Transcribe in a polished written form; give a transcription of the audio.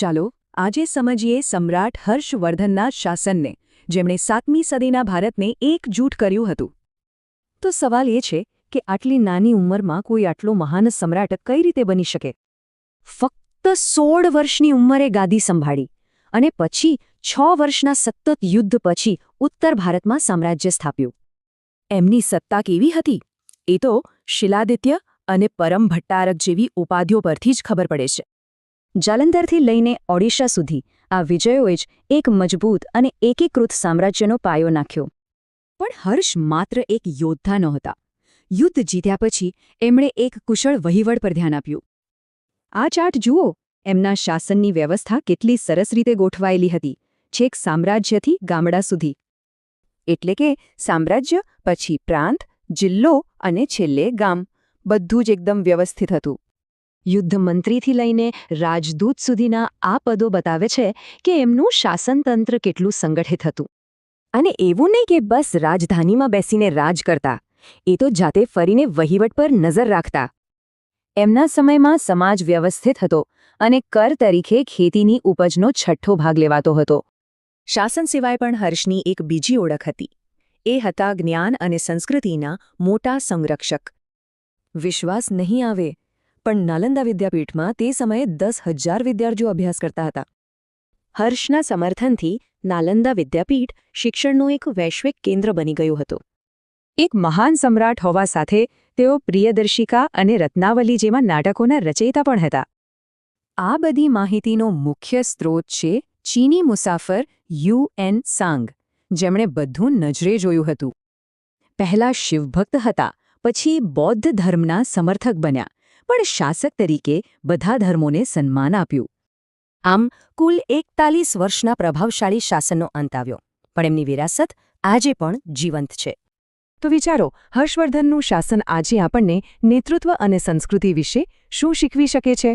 ચાલો આજે સમજીએ સમ્રાટ હર્ષવર્ધનના શાસનને, જેમણે 7મી સદીના ભારતને એકજૂટ કર્યું હતું. તો સવાલ એ છે કે આટલી નાની ઉંમરમાં કોઈ આટલો મહાન સમ્રાટ કઈ રીતે બની શકે? ફક્ત 16 વર્ષની ઉંમરે ગાદી સંભાળી અને પછી 6 વર્ષના સતત યુદ્ધ પછી ઉત્તર ભારતમાં સામ્રાજ્ય સ્થાપ્યું. એમની સત્તા કેવી હતી એ તો શિલાદિત્ય અને પરમ ભટ્ટારક જેવી ઉપાધિઓ પરથી જ ખબર પડે છે. જાલંધરથી લઈને ઓડિશા સુધી આ વિજયોએ જ એક મજબૂત અને એકીકૃત સામ્રાજ્યનો પાયો નાખ્યો. પણ હર્ષ માત્ર એક યોદ્ધા નહોતા. યુદ્ધ જીત્યા પછી એમણે એક કુશળ વહીવટ પર ધ્યાન આપ્યું. આ ચાર્ટ જુઓ, એમના શાસનની વ્યવસ્થા કેટલી સરસ રીતે ગોઠવાયેલી હતી, છેક સામ્રાજ્યથી ગામડા સુધી. એટલે કે સામ્રાજ્ય પછી પ્રાંત, જિલ્લો અને છેલ્લે ગામ, બધું જ એકદમ વ્યવસ્થિત હતું. યુદ્ધ મંત્રીથી લઈને રાજદૂત સુધીના આ પદો બતાવે છે કે એમનું શાસનતંત્ર કેટલું સંગઠિત હતું. અને એવું નહીં કે બસ રાજધાનીમાં બેસીને રાજ કરતા, એ તો જાતે ફરીને વહીવટ પર નજર રાખતા. એમના સમયમાં સમાજ વ્યવસ્થિત હતો અને કર તરીકે ખેતીની ઉપજનો 6ઠ્ઠો ભાગ લેવાતો હતો. શાસન સિવાય પણ હર્ષની એક બીજી ઓળખ હતી. એ હતા જ્ઞાન અને સંસ્કૃતિના મોટા સંરક્ષક. વિશ્વાસ નહીં આવે, પણ નાલંદા વિદ્યાપીઠમાં તે સમયે 10,000 વિદ્યાર્થીઓ અભ્યાસ કરતા હતા. હર્ષના સમર્થનથી નાલંદા વિદ્યાપીઠ શિક્ષણનું એક વૈશ્વિક કેન્દ્ર બની ગયું હતું. એક મહાન સમ્રાટ હોવા સાથે તેઓ પ્રિયદર્શિકા અને રત્નાવલી જેવા નાટકોના રચયિતા પણ હતા. આ બધી માહિતીનો મુખ્ય સ્ત્રોત છે ચીની મુસાફર યુએન સાંગ, જેમણે બધું નજરે જોયું હતું. પહેલા શિવભક્ત હતા, પછી બૌદ્ધ ધર્મના સમર્થક બન્યા, પણ શાસક તરીકે બધા ધર્મોને સન્માન આપ્યું. આમ કુલ 41 વર્ષના પ્રભાવશાળી શાસનનો અંત આવ્યો, પણ એમની વિરાસત આજે પણ જીવંત છે. તો વિચારો, હર્ષવર્ધનનું શાસન આજે આપણને નેતૃત્વ અને સંસ્કૃતિ વિશે શું શીખવી શકે છે?